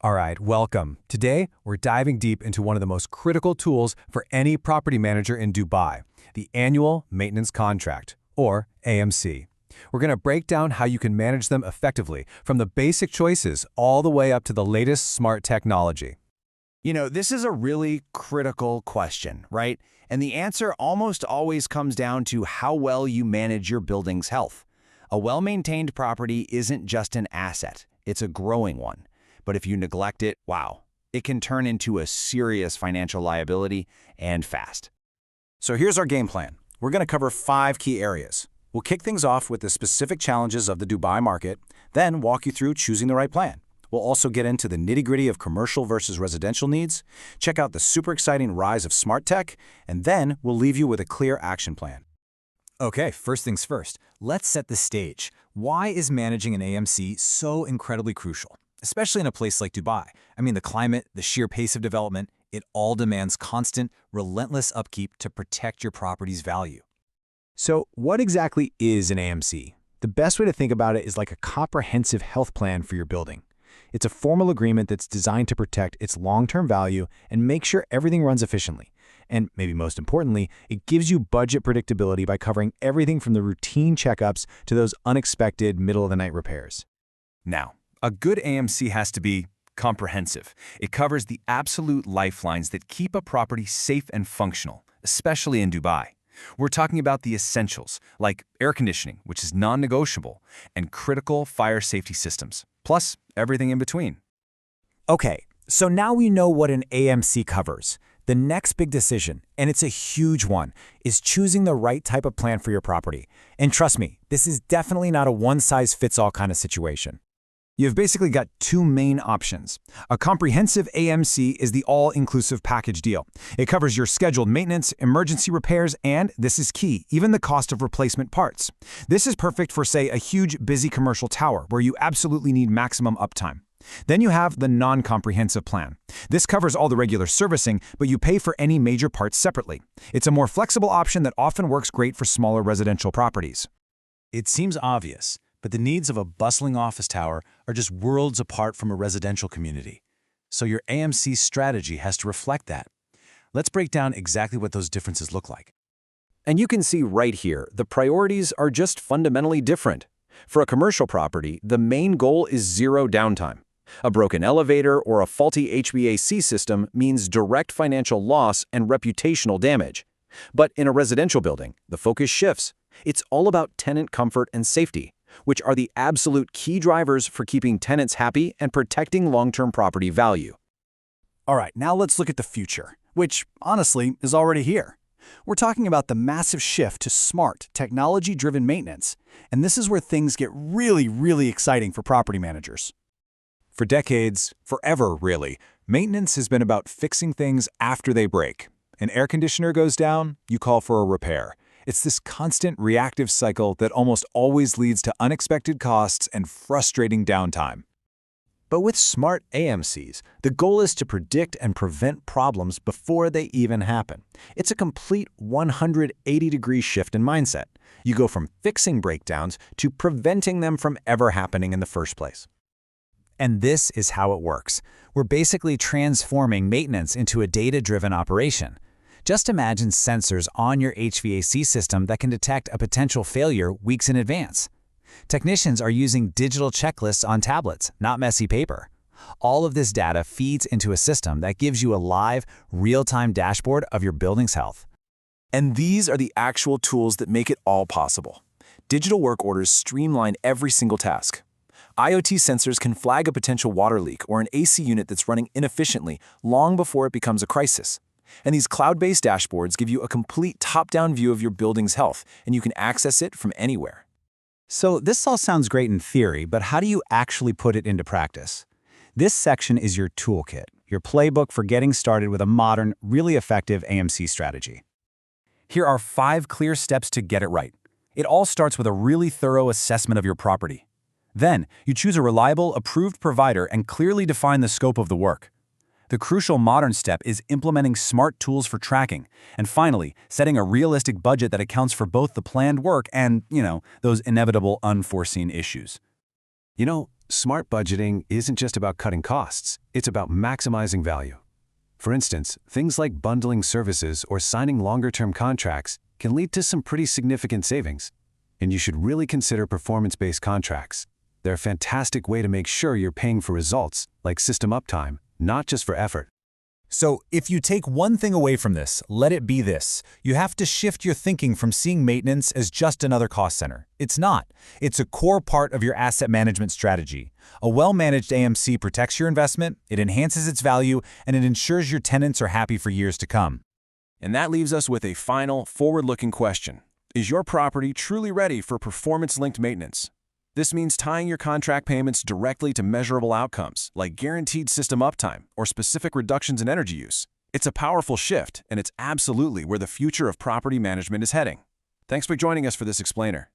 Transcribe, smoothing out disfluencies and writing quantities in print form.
All right, welcome. Today, we're diving deep into one of the most critical tools for any property manager in Dubai, the Annual Maintenance Contract, or AMC. We're going to break down how you can manage them effectively, from the basic choices all the way up to the latest smart technology. This is a really critical question, right? And the answer almost always comes down to how well you manage your building's health. A well-maintained property isn't just an asset, it's a growing one. But if you neglect it, wow, it can turn into a serious financial liability and fast. So here's our game plan. We're going to cover 5 key areas. We'll kick things off with the specific challenges of the Dubai market, then walk you through choosing the right plan. We'll also get into the nitty-gritty of commercial versus residential needs, check out the super exciting rise of smart tech, and then we'll leave you with a clear action plan. Okay, first things first, let's set the stage. Why is managing an AMC so incredibly crucial? Especially in a place like Dubai. I mean, the climate, the sheer pace of development, it all demands constant, relentless upkeep to protect your property's value. So, what exactly is an AMC? The best way to think about it is like a comprehensive health plan for your building. It's a formal agreement that's designed to protect its long-term value and make sure everything runs efficiently. And maybe most importantly, it gives you budget predictability by covering everything from the routine checkups to those unexpected middle-of-the-night repairs. Now, a good AMC has to be comprehensive. It covers the absolute lifelines that keep a property safe and functional, especially in Dubai. We're talking about the essentials, like air conditioning, which is non-negotiable, and critical fire safety systems, plus everything in between. Okay, so now we know what an AMC covers. The next big decision, and it's a huge one, is choosing the right type of plan for your property. And trust me, this is definitely not a one-size-fits-all kind of situation. You've basically got 2 main options. A comprehensive AMC is the all-inclusive package deal. It covers your scheduled maintenance, emergency repairs, and, this is key, even the cost of replacement parts. This is perfect for, say, a huge, busy commercial tower where you absolutely need maximum uptime. Then you have the non-comprehensive plan. This covers all the regular servicing, but you pay for any major parts separately. It's a more flexible option that often works great for smaller residential properties. It seems obvious, but the needs of a bustling office tower are just worlds apart from a residential community. So your AMC strategy has to reflect that. Let's break down exactly what those differences look like. And you can see right here, the priorities are just fundamentally different. For a commercial property, the main goal is zero downtime. A broken elevator or a faulty HVAC system means direct financial loss and reputational damage. But in a residential building, the focus shifts. It's all about tenant comfort and safety, which are the absolute key drivers for keeping tenants happy and protecting long-term property value. All right, now let's look at the future, which, honestly, is already here. We're talking about the massive shift to smart, technology-driven maintenance, and this is where things get really, really exciting for property managers. For decades, forever really, maintenance has been about fixing things after they break. An air conditioner goes down, you call for a repair. It's this constant reactive cycle that almost always leads to unexpected costs and frustrating downtime. But with smart AMCs, the goal is to predict and prevent problems before they even happen. It's a complete 180-degree shift in mindset. You go from fixing breakdowns to preventing them from ever happening in the first place. And this is how it works. We're basically transforming maintenance into a data-driven operation. Just imagine sensors on your HVAC system that can detect a potential failure weeks in advance. Technicians are using digital checklists on tablets, not messy paper. All of this data feeds into a system that gives you a live, real-time dashboard of your building's health. And these are the actual tools that make it all possible. Digital work orders streamline every single task. IoT sensors can flag a potential water leak or an AC unit that's running inefficiently long before it becomes a crisis. And these cloud-based dashboards give you a complete top-down view of your building's health, and you can access it from anywhere. So this all sounds great in theory, but how do you actually put it into practice? This section is your toolkit, your playbook for getting started with a modern, really effective AMC strategy. Here are 5 clear steps to get it right. It all starts with a really thorough assessment of your property. Then, you choose a reliable, approved provider and clearly define the scope of the work. The crucial modern step is implementing smart tools for tracking, and finally, setting a realistic budget that accounts for both the planned work and, those inevitable unforeseen issues. Smart budgeting isn't just about cutting costs, it's about maximizing value. For instance, things like bundling services or signing longer-term contracts can lead to some pretty significant savings. And you should really consider performance-based contracts. They're a fantastic way to make sure you're paying for results, like system uptime, not just for effort. So, if you take one thing away from this, let it be this. You have to shift your thinking from seeing maintenance as just another cost center. It's not. It's a core part of your asset management strategy. A well-managed AMC protects your investment, it enhances its value, and it ensures your tenants are happy for years to come. And that leaves us with a final, forward-looking question. Is your property truly ready for performance-linked maintenance? This means tying your contract payments directly to measurable outcomes, like guaranteed system uptime or specific reductions in energy use. It's a powerful shift, and it's absolutely where the future of property management is heading. Thanks for joining us for this explainer.